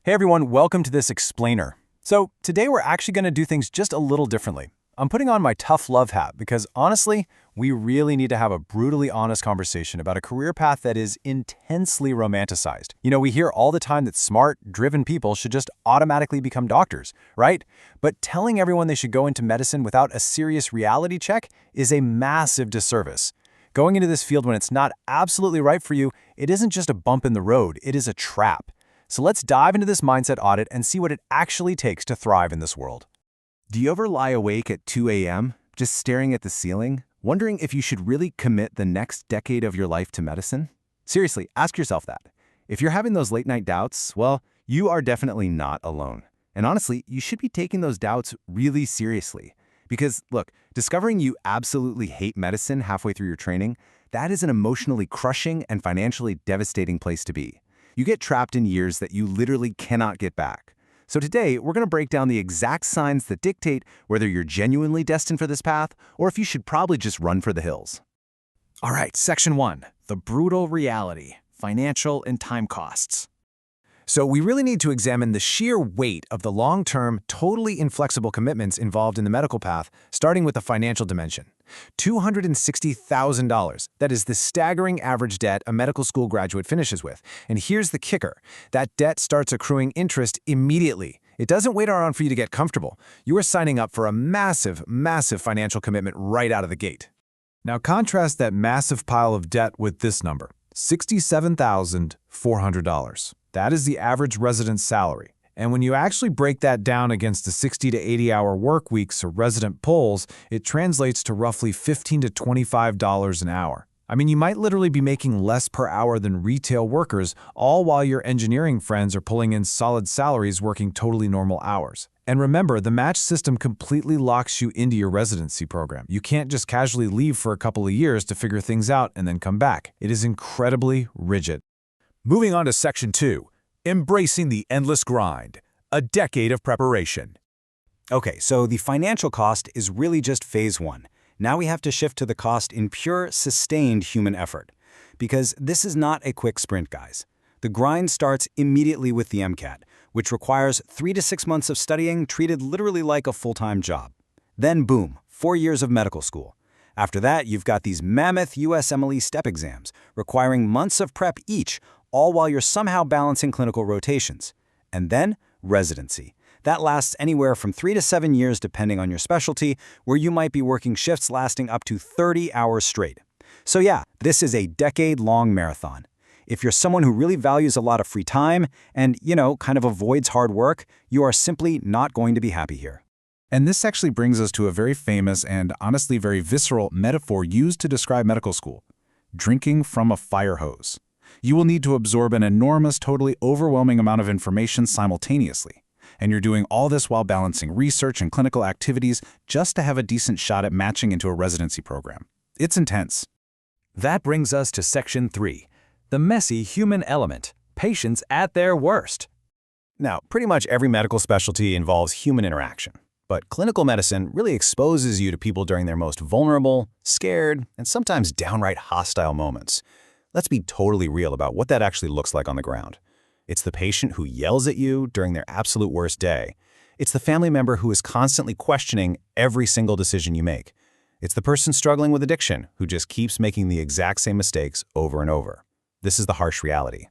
Hey everyone, welcome to this explainer. So today we're actually going to do things just a little differently. I'm putting on my tough love hat because honestly, we really need to have a brutally honest conversation about a career path that is intensely romanticized. We hear all the time that smart, driven people should just automatically become doctors, right? But telling everyone they should go into medicine without a serious reality check is a massive disservice. Going into this field when it's not absolutely right for you, it isn't just a bump in the road, it is a trap. So let's dive into this mindset audit and see what it actually takes to thrive in this world. Do you ever lie awake at 2 a.m., just staring at the ceiling, wondering if you should really commit the next decade of your life to medicine? Seriously, ask yourself that. If you're having those late-night doubts, well, you are definitely not alone. And honestly, you should be taking those doubts really seriously. Because, look, discovering you absolutely hate medicine halfway through your training, that is an emotionally crushing and financially devastating place to be. You get trapped in years that you literally cannot get back. So today, we're going to break down the exact signs that dictate whether you're genuinely destined for this path or if you should probably just run for the hills. All right, Section 1, the brutal reality, financial and time costs. So we really need to examine the sheer weight of the long-term, totally inflexible commitments involved in the medical path, starting with the financial dimension. $260,000. That is the staggering average debt a medical school graduate finishes with. And here's the kicker. That debt starts accruing interest immediately. It doesn't wait around for you to get comfortable. You are signing up for a massive, massive financial commitment right out of the gate. Now contrast that massive pile of debt with this number, $67,400. That is the average resident's salary. And when you actually break that down against the 60 to 80-hour work weeks or resident pulls, it translates to roughly $15 to $25 an hour. I mean, you might literally be making less per hour than retail workers, all while your engineering friends are pulling in solid salaries working totally normal hours. And remember, the match system completely locks you into your residency program. You can't just casually leave for a couple of years to figure things out and then come back. It is incredibly rigid. Moving on to Section 2, embracing the endless grind, a decade of preparation. Okay, so the financial cost is really just phase one. Now we have to shift to the cost in pure, sustained human effort. Because this is not a quick sprint, guys. The grind starts immediately with the MCAT, which requires 3 to 6 months of studying treated literally like a full-time job. Then boom, 4 years of medical school. After that, you've got these mammoth USMLE step exams, requiring months of prep each, all while you're somehow balancing clinical rotations. And then, residency. That lasts anywhere from 3 to 7 years depending on your specialty, where you might be working shifts lasting up to 30 hours straight. So yeah, this is a decade-long marathon. If you're someone who really values a lot of free time and, kind of avoids hard work, you are simply not going to be happy here. And this actually brings us to a very famous and honestly very visceral metaphor used to describe medical school: drinking from a fire hose. You will need to absorb an enormous, totally overwhelming amount of information simultaneously. And you're doing all this while balancing research and clinical activities just to have a decent shot at matching into a residency program. It's intense. That brings us to Section 3, the messy human element, patients at their worst. Now, pretty much every medical specialty involves human interaction. But clinical medicine really exposes you to people during their most vulnerable, scared, and sometimes downright hostile moments. Let's be totally real about what that actually looks like on the ground. It's the patient who yells at you during their absolute worst day. It's the family member who is constantly questioning every single decision you make. It's the person struggling with addiction who just keeps making the exact same mistakes over and over. This is the harsh reality.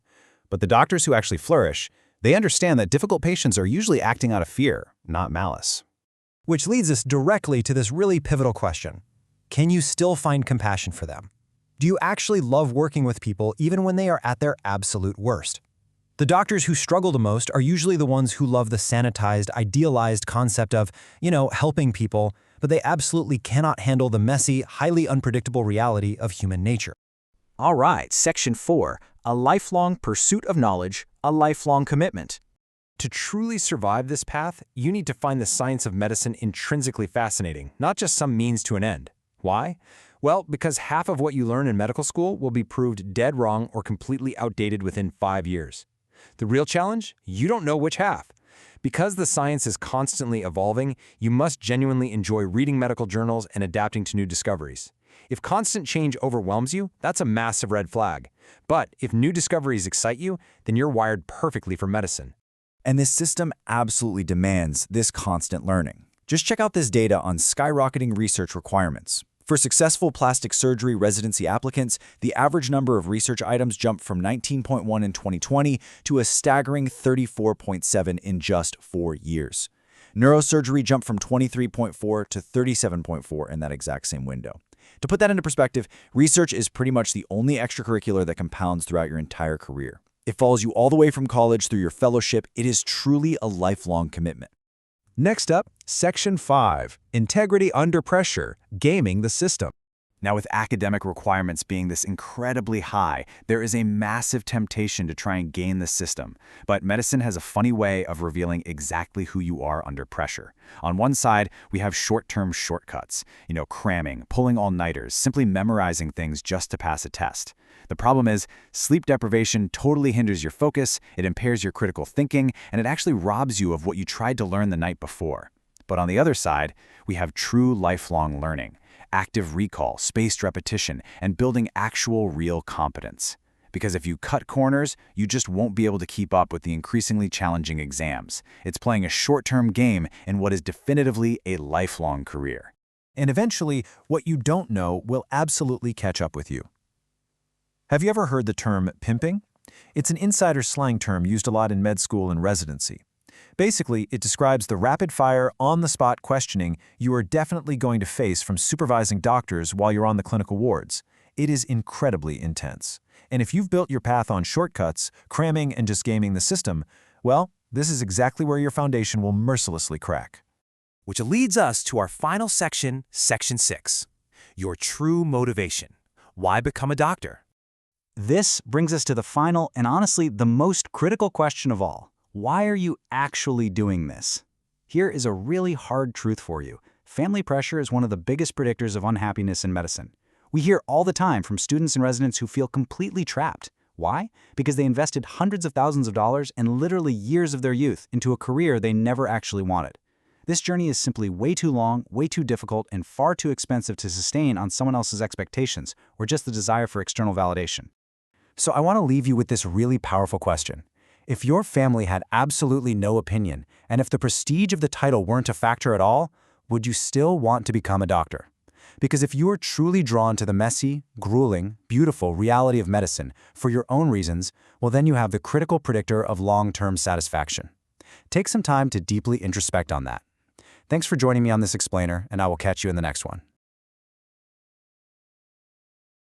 But the doctors who actually flourish, they understand that difficult patients are usually acting out of fear, not malice. Which leads us directly to this really pivotal question. Can you still find compassion for them? Do you actually love working with people even when they are at their absolute worst? The doctors who struggle the most are usually the ones who love the sanitized, idealized concept of, helping people, but they absolutely cannot handle the messy, highly unpredictable reality of human nature. All right, Section 4, a lifelong pursuit of knowledge, a lifelong commitment. To truly survive this path, you need to find the science of medicine intrinsically fascinating, not just some means to an end. Why? Well, because half of what you learn in medical school will be proved dead wrong or completely outdated within 5 years. The real challenge? You don't know which half. Because the science is constantly evolving, you must genuinely enjoy reading medical journals and adapting to new discoveries. If constant change overwhelms you, that's a massive red flag. But if new discoveries excite you, then you're wired perfectly for medicine. And this system absolutely demands this constant learning. Just check out this data on skyrocketing research requirements. For successful plastic surgery residency applicants, the average number of research items jumped from 19.1 in 2020 to a staggering 34.7 in just 4 years. Neurosurgery jumped from 23.4 to 37.4 in that exact same window. To put that into perspective, research is pretty much the only extracurricular that compounds throughout your entire career. It follows you all the way from college through your fellowship. It is truly a lifelong commitment. Next up, Section 5, Integrity Under Pressure, Gaming the System. Now, with academic requirements being this incredibly high, there is a massive temptation to try and game the system. But medicine has a funny way of revealing exactly who you are under pressure. On one side, we have short-term shortcuts, cramming, pulling all-nighters, simply memorizing things just to pass a test. The problem is, sleep deprivation totally hinders your focus, it impairs your critical thinking, and it actually robs you of what you tried to learn the night before. But on the other side, we have true lifelong learning, active recall, spaced repetition, and building actual real competence. Because if you cut corners, you just won't be able to keep up with the increasingly challenging exams. It's playing a short-term game in what is definitively a lifelong career. And eventually, what you don't know will absolutely catch up with you. Have you ever heard the term pimping? It's an insider slang term used a lot in med school and residency. Basically, it describes the rapid-fire, on-the-spot questioning you are definitely going to face from supervising doctors while you're on the clinical wards. It is incredibly intense. And if you've built your path on shortcuts, cramming, and just gaming the system, well, this is exactly where your foundation will mercilessly crack. Which leads us to our final section, Section 6. Your true motivation. Why become a doctor? This brings us to the final and honestly the most critical question of all. Why are you actually doing this? Here is a really hard truth for you. Family pressure is one of the biggest predictors of unhappiness in medicine. We hear all the time from students and residents who feel completely trapped. Why? Because they invested hundreds of thousands of dollars and literally years of their youth into a career they never actually wanted. This journey is simply way too long, way too difficult, and far too expensive to sustain on someone else's expectations or just the desire for external validation. So I want to leave you with this really powerful question. If your family had absolutely no opinion, and if the prestige of the title weren't a factor at all, would you still want to become a doctor? Because if you are truly drawn to the messy, grueling, beautiful reality of medicine for your own reasons, well then you have the critical predictor of long-term satisfaction. Take some time to deeply introspect on that. Thanks for joining me on this explainer, and I will catch you in the next one.